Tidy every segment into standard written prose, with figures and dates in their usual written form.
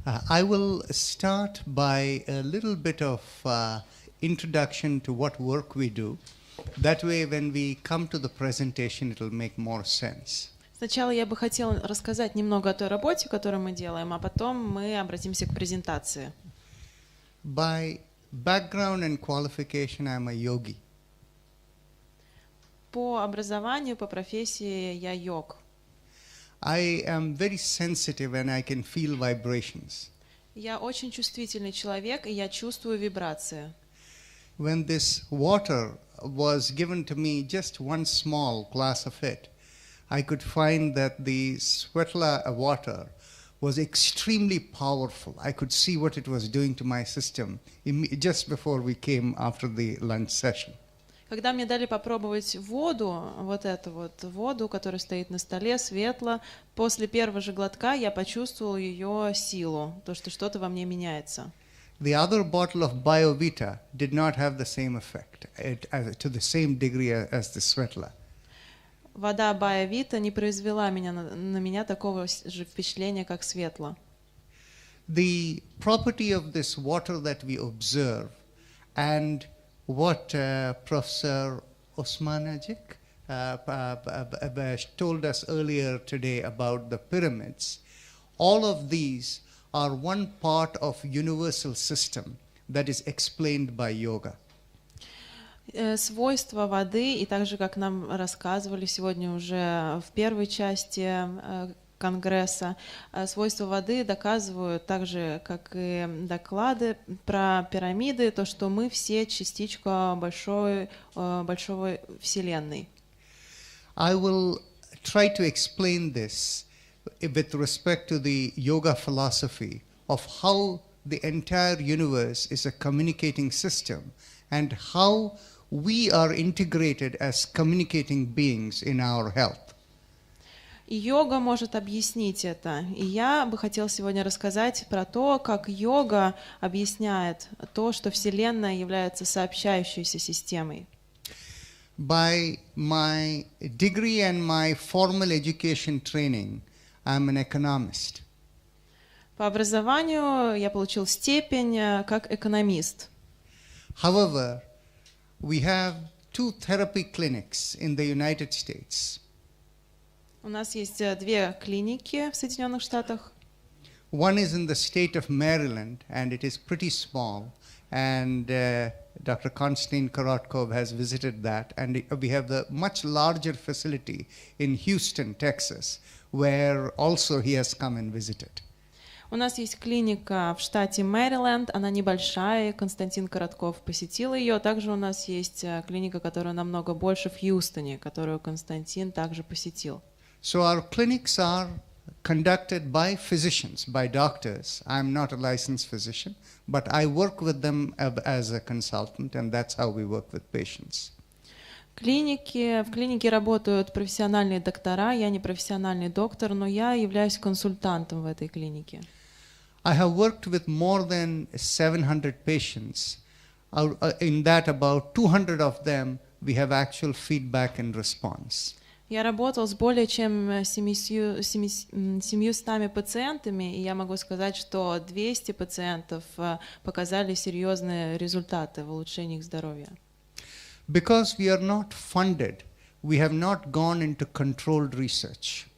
I will start by a little bit of introduction to what work we do. That way, when we come to the presentation, it will make more sense. Сначала я бы хотела рассказать немного о той работе, которую мы делаем, а потом мы обратимся к презентации. By background and qualification, I'm a yogi. По образованию, по профессии я йог. I am very sensitive and I can feel vibrations. Я очень чувствительный человек, и я чувствую вибрации. When this water was given to me, just one small glass of it, I could find that the Svetla water was extremely powerful. I could see what it was doing to my system just before we came after the lunch session. Когда мне дали попробовать воду, вот эту вот воду, которая стоит на столе, светло, после первого же глотка я почувствовал ее силу, то, что что-то во мне меняется. The other bottle of BioVita did not have the same effect, to the same degree as the Svetla. Вода BioVita не произвела на меня такого же впечатления, как светло. The property of this water that we observe and what Professor Osmanagic told us earlier today about the pyramids, all of these are one part of universal system that is explained by yoga. Свойства воды, и так же, как нам рассказывали сегодня уже в первой части Конгресса, свойства воды доказывают так же, как и доклады про пирамиды, то, что мы все частичка большой Вселенной. I will try to explain this with respect to the yoga philosophy of how the entire universe is a communicating system and how we are integrated as communicating beings in our health. И йога может объяснить это. И я бы хотела сегодня рассказать про то, как йога объясняет то, что Вселенная является сообщающейся системой. By my degree and my formal education training, I'm an economist. По образованию я получил степень как экономист. However, we have 2 therapy clinics in the United States. У нас есть 2 клиники в Соединенных Штатах. One is in the state of Maryland, and it is pretty small. And Dr. Konstantin Korotkov has visited that. And we have the much larger facility in Houston, Texas, where also he has come and visited. У нас есть клиника в штате Мэриленд, она небольшая, Константин Коротков посетил ее. Также у нас есть клиника, которая намного больше в Хьюстоне, которую Константин также посетил. So our clinics are conducted by physicians, by doctors. I'm not a licensed physician, but I work with them as a consultant, and that's how we work with patients. В клинике работают профессиональные доктора, я не профессиональный доктор, но я являюсь консультантом в этой клинике. I have worked with more than 700 patients. In that, about 200 of them, we have actual feedback and response. Я работал с более чем 700 пациентами, и я могу сказать, что 200 пациентов показали серьезные результаты в улучшении их здоровья. Because we are not funded, we have not gone into controlled research.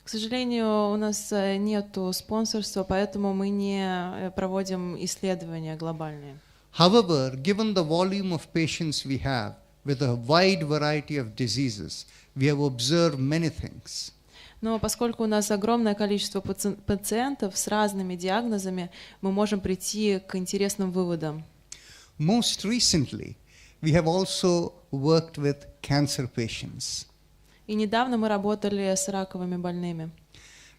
К сожалению, у нас нету спонсорства, поэтому мы не проводим исследования глобальные. However, given the volume of patients we have, with a wide variety of diseases, we have observed many things. Но поскольку у нас огромное количество пациентов с разными диагнозами, мы можем прийти к интересным выводам. Most recently, we have also worked with cancer patients. И недавно мы работали с раковыми больными.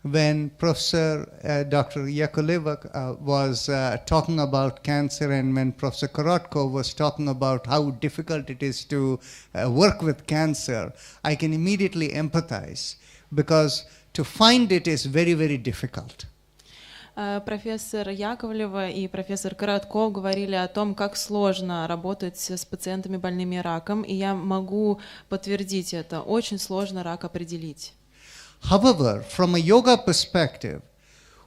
When Professor Dr. Yakovleva was talking about cancer, and when Professor Korotkov was talking about how difficult it is to work with cancer, I can immediately empathize, because to find it is very, very difficult. Профессор Яковлева и профессор Коротков говорили о том, как сложно работать с пациентами больными раком, и я могу подтвердить это. Очень сложно рак определить. However, from a yoga perspective,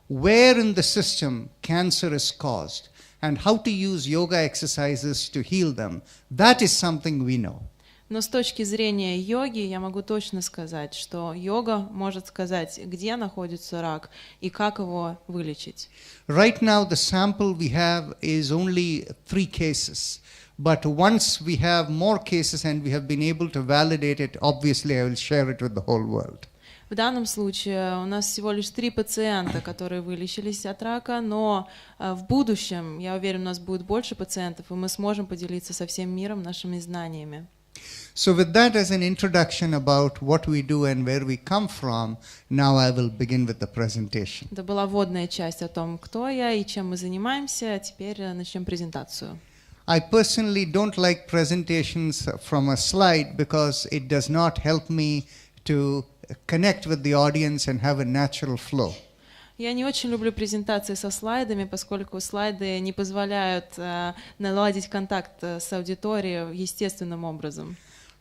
where in the system cancer is caused and how to use yoga exercises to heal them, that is something we know. Но с точки зрения йоги я могу точно сказать, что йога может сказать, где находится рак и как его вылечить. Right now the sample we have is only 3 cases. But once we have more cases and we have been able to validate it, obviously I will share it with the whole world. В данном случае у нас всего лишь 3 пациента, которые вылечились от рака, но в будущем, я уверен, у нас будет больше пациентов, и мы сможем поделиться со всем миром нашими знаниями. So with that as an introduction about what we do and where we come from, now I will begin with the presentation. Это была вводная часть о том, кто я и чем мы занимаемся. Теперь начнем презентацию. I personally don't like presentations from a slide because it does not help me to connect with the audience and have a natural flow. Я не очень люблю презентации со слайдами, поскольку слайды не позволяют наладить контакт с аудиторией естественным образом.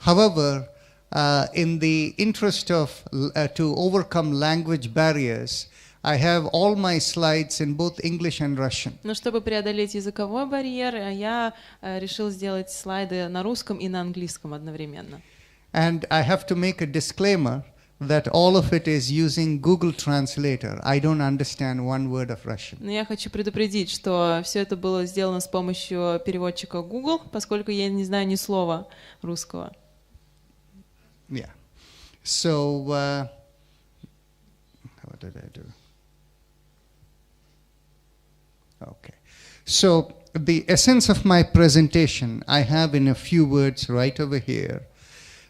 However, in the interest of to overcome language barriers, I have all my slides in both English and Russian. Но чтобы преодолеть языковой барьер, я решил сделать слайды на русском и на английском одновременно. And I have to make a disclaimer that all of it is using Google Translator. I don't understand one word of Russian. Но я хочу предупредить, что все это было сделано с помощью переводчика Google, поскольку я не знаю ни слова русского. Yeah. So, what did I do? Okay. So, the essence of my presentation I have in a few words right over here,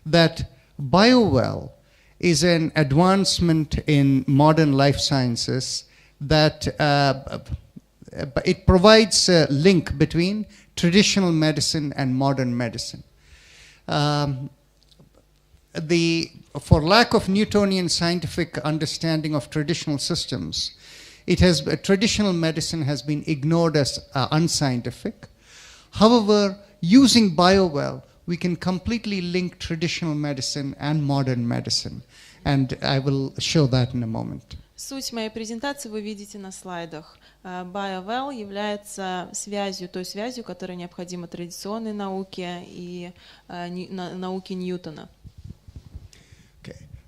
that BioWell is an advancement in modern life sciences that it provides a link between traditional medicine and modern medicine. For lack of Newtonian scientific understanding of traditional systems, traditional medicine has been ignored as unscientific. However, using BioWell, we can completely link traditional medicine and modern medicine. And I will show that in a moment. Суть моей презентации вы видите на слайдах. BioWell является той связью, которая необходима традиционной науке и науке Ньютона.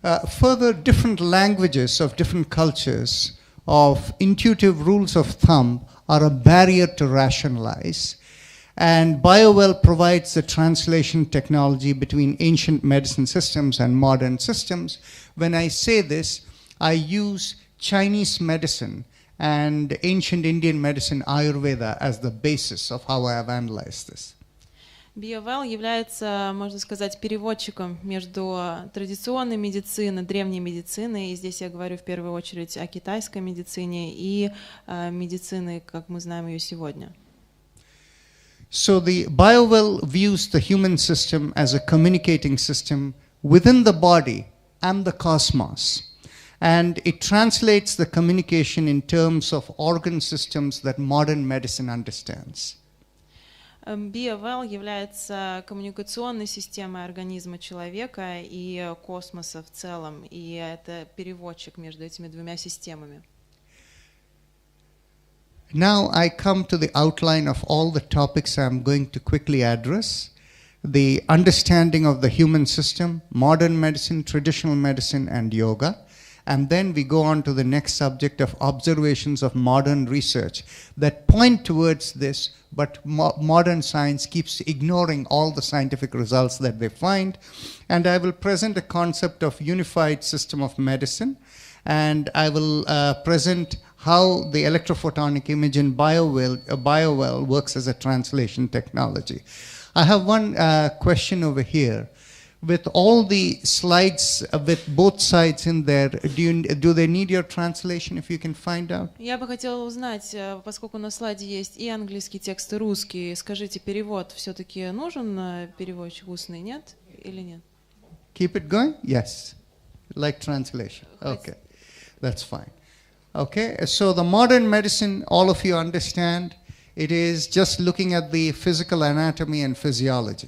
Further, different languages of different cultures of intuitive rules of thumb are a barrier to rationalize. And BioWell provides the translation technology between ancient medicine systems and modern systems. When I say this, I use Chinese medicine and ancient Indian medicine, Ayurveda, as the basis of how I have analyzed this. BioWell является, можно сказать, переводчиком между традиционной медициной, древней медициной, и здесь я говорю в первую очередь о китайской медицине и медициной, как мы знаем ее сегодня. So the BioWell views the human system as a communicating system within the body and the cosmos. And it translates the communication in terms of organ systems that modern medicine understands. BioWell является коммуникационной системой организма человека и космоса в целом, и это переводчик между этими двумя системами. Now I come to the outline of all the topics I'm going to quickly address. The understanding of the human system, modern medicine, traditional medicine, and yoga. And then we go on to the next subject of observations of modern research that point towards this, but modern science keeps ignoring all the scientific results that they find. And I will present a concept of unified system of medicine, and I will present how the electrophotonic image in BioWell works as a translation technology. I have one question over here. With all the slides, with both sides in there, do they need your translation, if you can find out? Я бы хотела узнать, поскольку на слайде есть и английский текст, и русский, скажите, перевод все-таки нужен переводчик устный, нет или нет? Keep it going? Yes. Like translation. Okay. That's fine. Okay, so the modern medicine, all of you understand, it is just looking at the physical anatomy and physiology.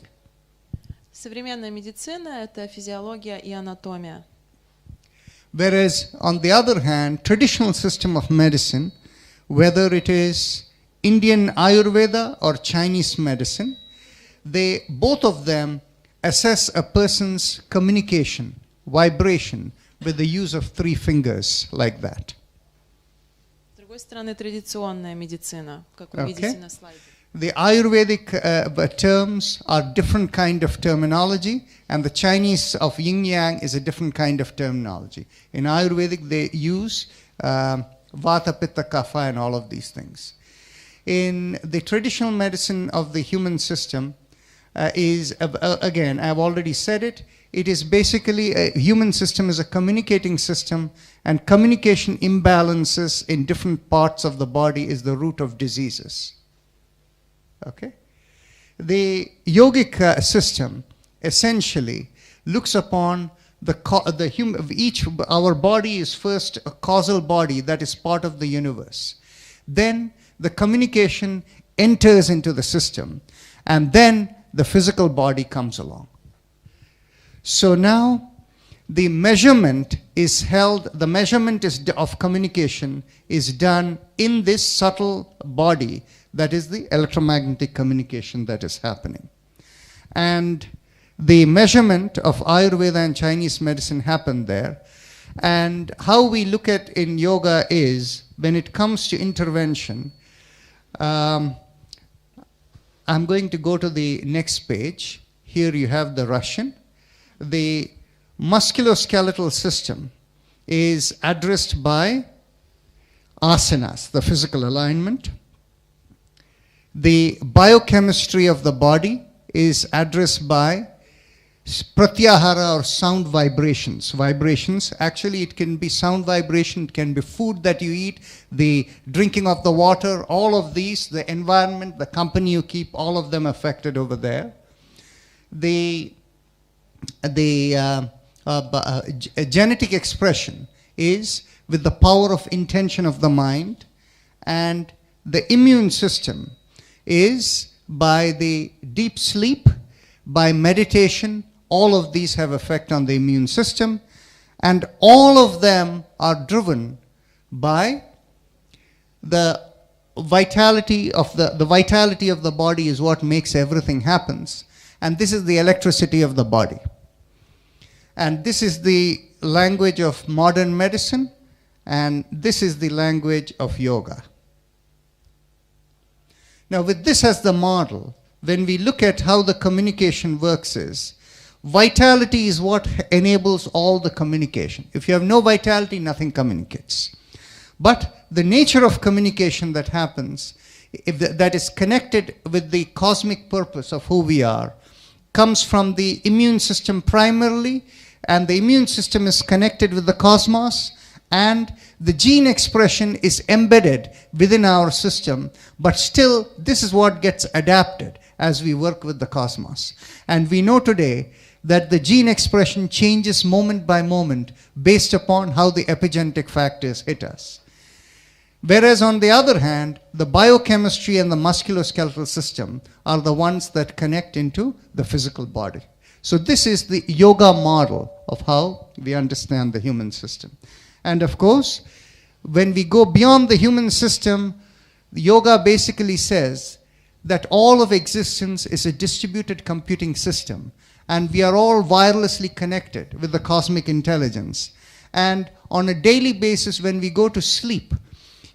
Современная медицина — это физиология и анатомия. Whereas, on the other hand, traditional system of medicine, whether it is Indian Ayurveda or Chinese medicine, both of them assess a person's communication, vibration, with the use of 3 fingers, like that. С другой стороны, традиционная медицина, как вы видите на слайде. The Ayurvedic terms are different kind of terminology, and the Chinese of Yin Yang is a different kind of terminology. In Ayurvedic, they use Vata, Pitta, Kapha, and all of these things. In the traditional medicine of the human system, again, I've already said it, it is basically a human system is a communicating system, and communication imbalances in different parts of the body is the root of diseases. Okay? The yogic system essentially looks upon our body is first a causal body that is part of the universe. Then the communication enters into the system, and then the physical body comes along. So now the measurement of communication is done in this subtle body, that is the electromagnetic communication that is happening. And the measurement of Ayurveda and Chinese medicine happened there. And how we look at in yoga is, when it comes to intervention, I'm going to go to the next page. Here you have the Russian. The musculoskeletal system is addressed by asanas, the physical alignment. The biochemistry of the body is addressed by pratyahara, or sound vibrations. Vibrations, actually it can be sound vibration, it can be food that you eat, the drinking of the water, all of these, the environment, the company you keep, all of them affected over there. The genetic expression is with the power of intention of the mind, and the immune system is by the deep sleep, by meditation. All of these have effect on the immune system, and all of them are driven by the vitality of the body is what makes everything happens, and this is the electricity of the body. And this is the language of modern medicine, and this is the language of yoga. Now, with this as the model, when we look at how the communication works is, vitality is what enables all the communication. If you have no vitality, nothing communicates. But the nature of communication that happens, that is connected with the cosmic purpose of who we are, comes from the immune system primarily, and the immune system is connected with the cosmos, and the gene expression is embedded within our system, but still this is what gets adapted as we work with the cosmos. And we know today that the gene expression changes moment by moment based upon how the epigenetic factors hit us. Whereas on the other hand, the biochemistry and the musculoskeletal system are the ones that connect into the physical body. So this is the yoga model of how we understand the human system. And of course, when we go beyond the human system, yoga basically says that all of existence is a distributed computing system, and we are all wirelessly connected with the cosmic intelligence. And on a daily basis, when we go to sleep,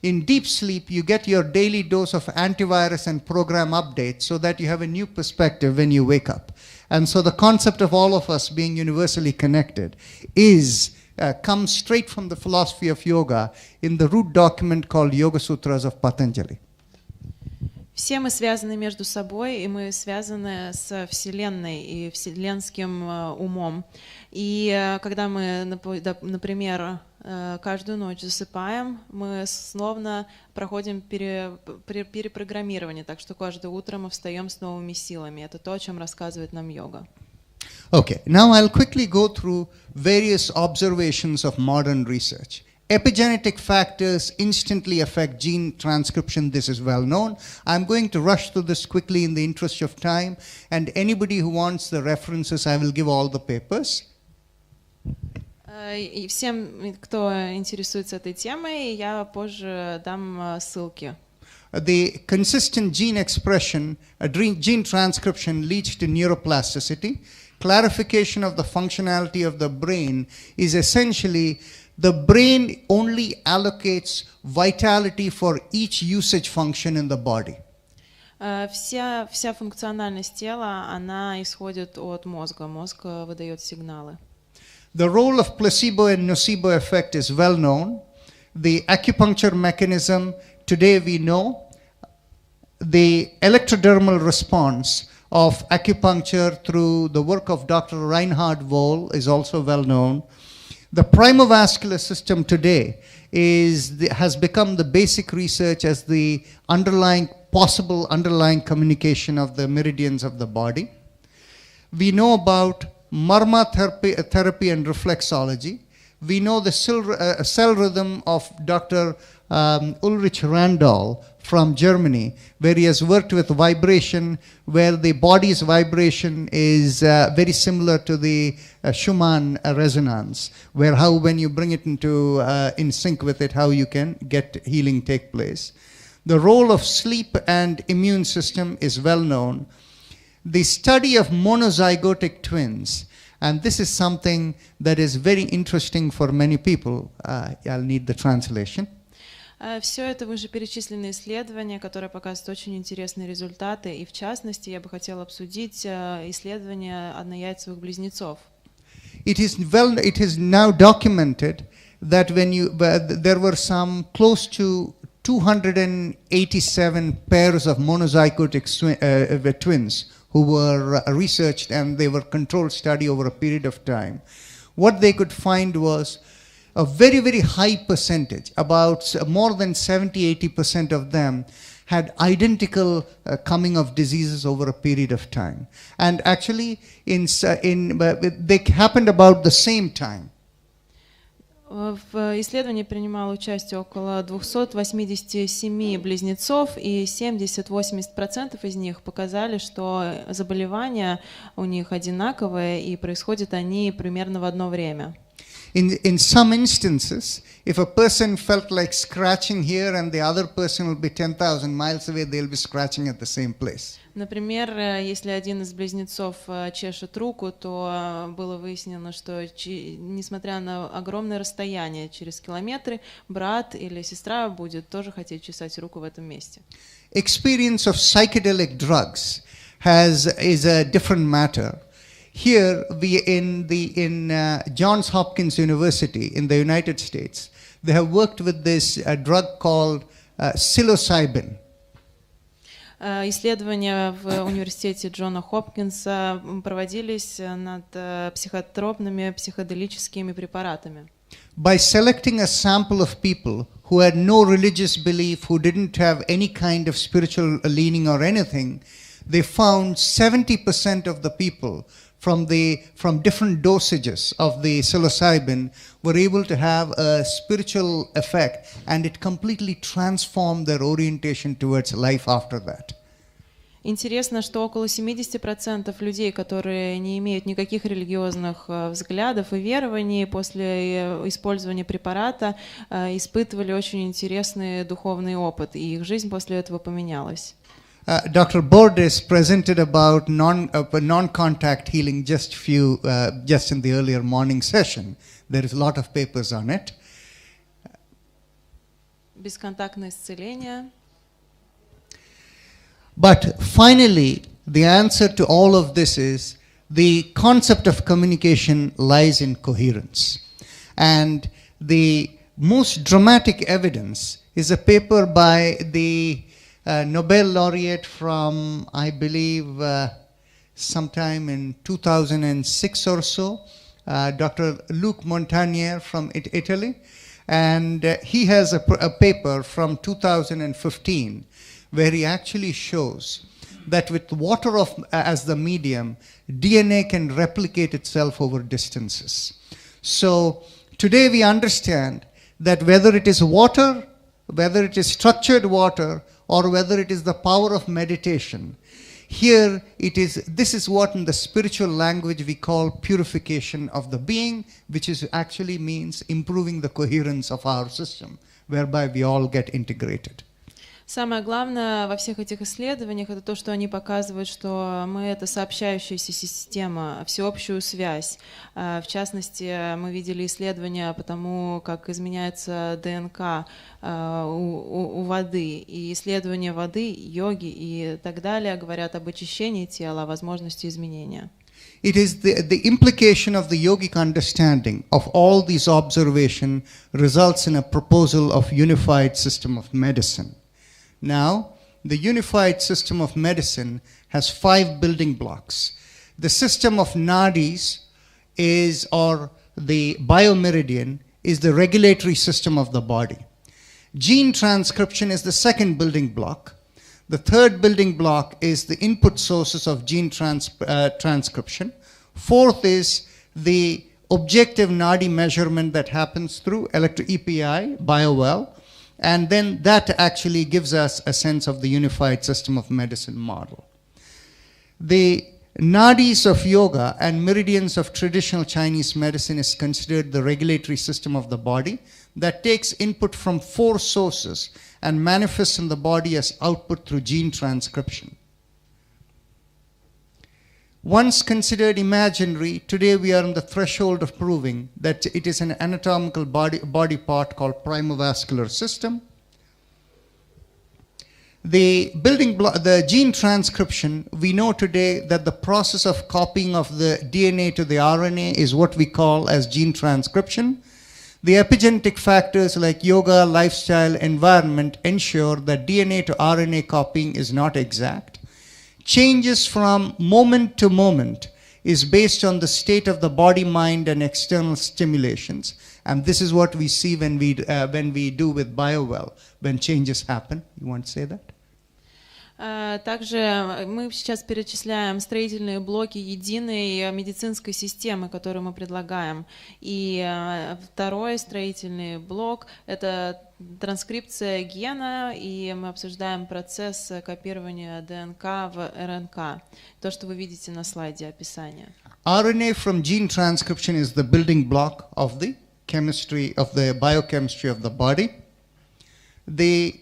in deep sleep, you get your daily dose of antivirus and program updates so that you have a new perspective when you wake up. And so the concept of all of us being universally connected comes straight from the philosophy of yoga in the root document called Yoga Sutras of Patanjali. Все мы связаны между собой, и мы связаны с Вселенной и вселенским умом. И когда мы, например, каждую ночь засыпаем, мы словно проходим перепрограммирование, так что каждое утро мы встаем с новыми силами. Это то, о чем рассказывает нам йога. Okay, now I'll quickly go through various observations of modern research. Epigenetic factors instantly affect gene transcription. This is well known. I'm going to rush through this quickly in the interest of time, and anybody who wants the references, I will give all the papers. И всем, кто интересуется этой темой, я позже дам ссылки. The consistent gene expression, gene transcription leads to neuroplasticity. Clarification of the functionality of the brain is essentially the brain only allocates vitality for each usage function in the body. Вся функциональность тела, она исходит от мозга. Мозг выдает сигналы. The role of placebo and nocebo effect is well known. The acupuncture mechanism, today we know. The electrodermal response of acupuncture through the work of Dr. Reinhard Wohl is also well known. The primovascular system today has become the basic research as the possible underlying communication of the meridians of the body. We know about Marma therapy and reflexology. We know the cell rhythm of Dr. Ulrich Randall from Germany, where he has worked with vibration, where the body's vibration is very similar to the Schumann resonance, where when you bring it into in sync with it, how you can get healing take place. The role of sleep and immune system is well known. The study of monozygotic twins, and this is something that is very interesting for many people. I'll need the translation. Все это вышеперечисленные исследования, которые показывают очень интересные результаты, и в частности я бы хотела обсудить исследование однояйцевых близнецов. It is now documented that there were some close to 287 pairs of monozygotic twins who were researched, and they were controlled study over a period of time. What they could find was a very, very high percentage, about more than 70-80% of them had identical coming of diseases over a period of time. And actually, they happened about the same time. В исследовании принимало участие около 287 близнецов, и 70-80% из них показали, что заболевания у них одинаковые, и происходят они примерно в одно время. In some instances, if a person felt like scratching here and the other person will be 10,000 miles away, they'll be scratching at the same place. Например, если один из близнецов чешет руку, то было выяснено, что несмотря на огромное расстояние, через километры, брат или сестра будет тоже хотеть чесать руку в этом месте. Experience of psychedelic drugs is a different matter. Here, in Johns Hopkins University in the United States, they have worked with this drug called psilocybin. Исследования в университете Джона Хопкинса проводились над психотропными психоделическими препаратами. By selecting a sample of people who had no religious belief, who didn't have any kind of spiritual leaning or anything, they found 70% of the people from different dosages of the psilocybin were able to have a spiritual effect, and it completely transformed their orientation towards life after that. Интересно, что около 70% людей, которые не имеют никаких религиозных взглядов и верований, после использования препарата испытывали очень интересный духовный опыт, и их жизнь после этого поменялась. Dr. Bordes presented about non-contact healing just in the earlier morning session. There is a lot of papers on it. Бесконтактное исцеление. But finally, the answer to all of this is the concept of communication lies in coherence. And the most dramatic evidence is a paper by the Nobel laureate from, I believe, sometime in 2006 or so, Dr. Luc Montagnier from Italy. And he has a paper from 2015 where he actually shows that with water as the medium, DNA can replicate itself over distances. So today we understand that whether it is water, whether it is structured water, or whether it is the power of meditation, Here this is what in the spiritual language we call purification of the being, which is actually means improving the coherence of our system, whereby we all get integrated. Самое главное во всех этих исследованиях это то, что они показывают, что мы это сообщающаяся система, всеобщую связь. В частности, мы видели исследования по тому, как изменяется ДНК у воды. И исследования воды, йоги и так далее говорят об очищении тела, о возможности изменения. It is the implication of the yogic understanding of all these observations results in a proposal of unified system of medicine. Now, the unified system of medicine has 5 building blocks. The system of nadis or the biomeridian, is the regulatory system of the body. Gene transcription is the second building block. The third building block is the input sources of gene transcription. Fourth is the objective nadi measurement that happens through EPI, biowell. And then that actually gives us a sense of the unified system of medicine model. The nadis of yoga and meridians of traditional Chinese medicine is considered the regulatory system of the body that takes input from 4 sources and manifests in the body as output through gene transcription. Once considered imaginary, today we are on the threshold of proving that it is an anatomical body part called primovascular system. The building block, the gene transcription, we know today that the process of copying of the DNA to the RNA is what we call as gene transcription. The epigenetic factors like yoga, lifestyle, environment ensure that DNA to RNA copying is not exact. Changes from moment to moment is based on the state of the body, mind, and external stimulations. And this is what we see when we do with biowell, when changes happen. You want to say that? Также мы сейчас перечисляем строительные блоки единой медицинской системы, которую мы предлагаем. И второй строительный блок – это транскрипция гена, и мы обсуждаем процесс копирования ДНК в РНК. То, что вы видите на слайде описания. RNA from gene transcription is the building block of the chemistry, of the biochemistry of the body. The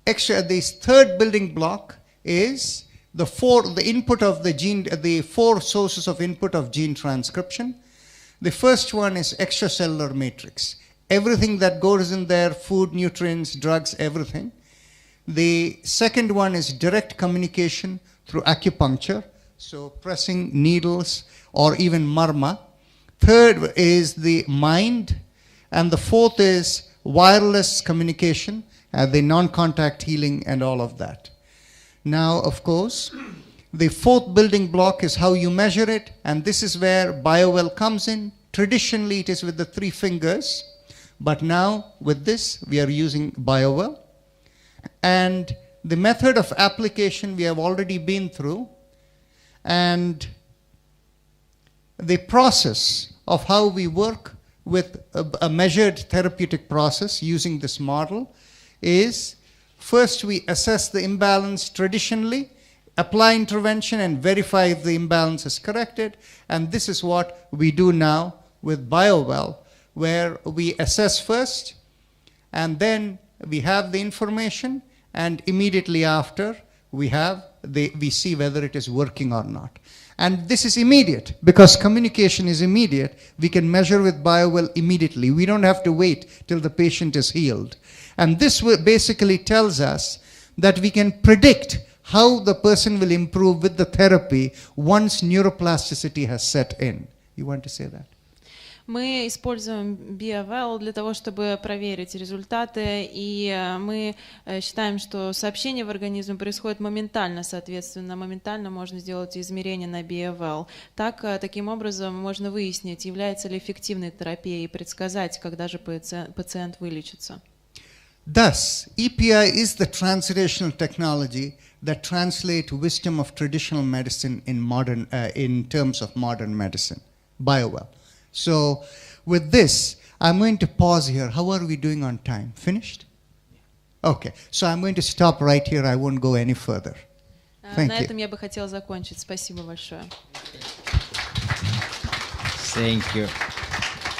third building block is the 4 sources of input of gene transcription. The first one is extracellular matrix. Everything that goes in there, food, nutrients, drugs, everything. The second one is direct communication through acupuncture, so pressing needles or even marma. Third is the mind, and the fourth is wireless communication, the non-contact healing and all of that. Now, of course, the fourth building block is how you measure it, and this is where biowell comes in. Traditionally, it is with the 3 fingers, but now with this, we are using biowell. And the method of application we have already been through, and the process of how we work with a measured therapeutic process using this model is, first we assess the imbalance traditionally, apply intervention and verify if the imbalance is corrected, and this is what we do now with biowell, where we assess first and then we have the information, and immediately after we see whether it is working or not. And this is immediate because communication is immediate. We can measure with biowell immediately. We don't have to wait till the patient is healed. And this basically tells us that we can predict how the person will improve with the therapy once neuroplasticity has set in. You want to say that? Мы используем BioWell для того, чтобы проверить результаты, и мы считаем, что сообщение в организм происходит моментально, соответственно, моментально можно сделать измерения на BioWell. Таким образом можно выяснить, является ли эффективной терапией и предсказать, когда же пациент вылечится. Thus, EPI is the translational technology that translates wisdom of traditional medicine in terms of modern medicine, biowell. So, with this, I'm going to pause here. How are we doing on time? Finished? Okay. So I'm going to stop right here. I won't go any further. Thank На you. этом я бы хотела закончить. Спасибо большое. Thank you.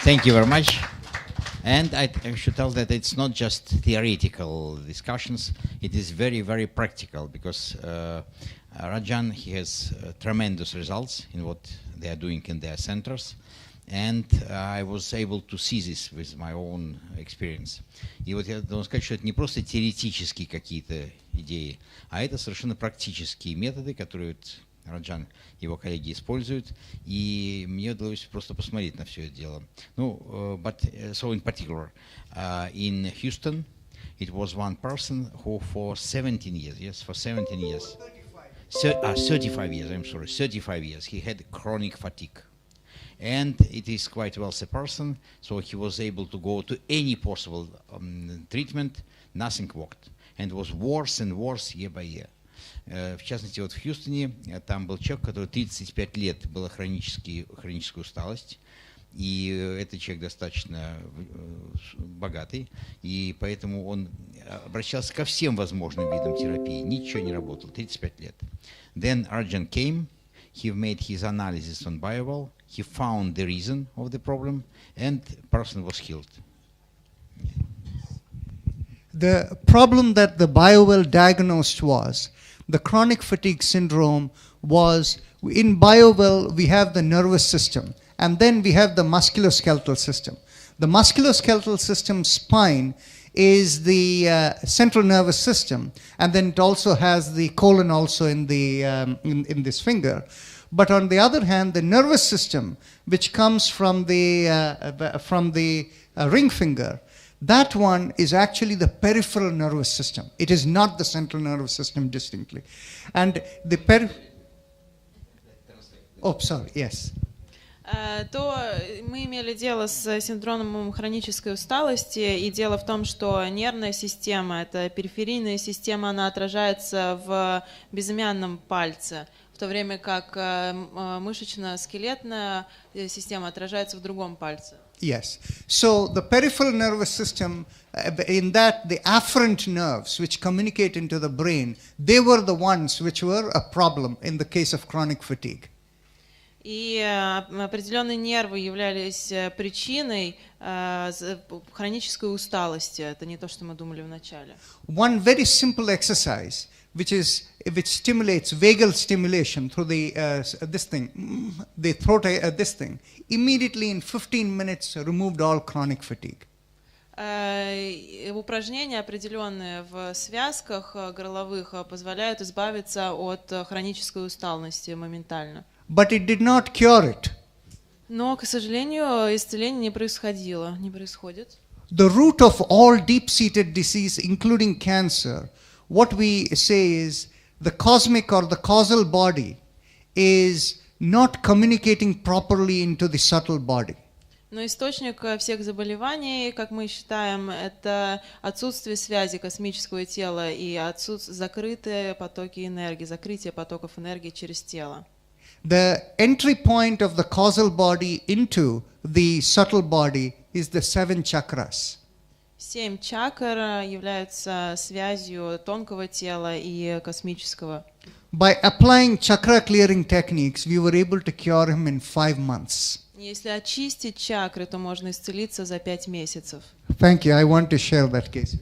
Thank you very much. And I should tell that it's not just theoretical discussions, it is very, very practical because Rajan, he has tremendous results in what they are doing in their centers. And I was able to see this with my own experience. И вот я должен сказать, что это не просто теоретические какие-то идеи, а это совершенно практические методы, которые вот Раджан и его коллеги используют, и мне удалось просто посмотреть на все это дело. Ну, so in particular, in Houston, it was one person who for 17 years, yes, for 17 years, 35 years, I'm sorry, 35 years, he had chronic fatigue. And it is quite wealthy person, so he was able to go to any possible treatment, nothing worked. And it was worse and worse year by year. В частности, вот в Хьюстоне там был человек, который 35 лет была хроническая усталость, и этот человек достаточно богатый, и поэтому он обращался ко всем возможным видам терапии, ничего не работало, 35 лет. Then Arjan came, he made his analysis on BioWell, he found the reason of the problem, and the person was healed. The problem that the BioWell diagnosed was the chronic fatigue syndrome was, in BioWell, we have the nervous system, and then we have the musculoskeletal system. The musculoskeletal system spine is the central nervous system, and then it also has the colon also in the in this finger. But on the other hand, the nervous system, which comes from the ring finger, that one is actually the peripheral nervous system. It is not the central nervous system distinctly. And the Oh, sorry, yes. То мы имели дело с синдромом хронической усталости, и дело в том, что нервная система, это периферийная система, она отражается в безымянном пальце, в то время как мышечно-скелетная система отражается в другом пальце. Yes. So the peripheral nervous system, in that the afferent nerves which communicate into the brain, they were the ones which were a problem in the case of chronic fatigue. И определенные нервы являлись причиной хронической усталости. Это не то, что мы думали вначале. One very simple exercise, which stimulates vagal stimulation through the throat, this thing, immediately in 15 minutes removed all chronic fatigue. Упражнения определенные в связках горловых позволяют избавиться от хронической усталости моментально. But it did not cure it. Но, к сожалению, исцеление не происходит. The root of all deep-seated disease, including cancer, what we say is the cosmic or the causal body is not communicating properly into the subtle body. Но источник всех заболеваний, как мы считаем, это отсутствие связи космического тела и закрытые потоки энергии, закрытие потоков энергии через тело. The entry point of the causal body into the subtle body is the 7 chakras. 7 чакр являются связью тонкого тела и космического. By applying chakra clearing techniques, we were able to cure him in 5 months. Если очистить чакры, то можно исцелиться за 5 месяцев. Thank you. I want to share that case.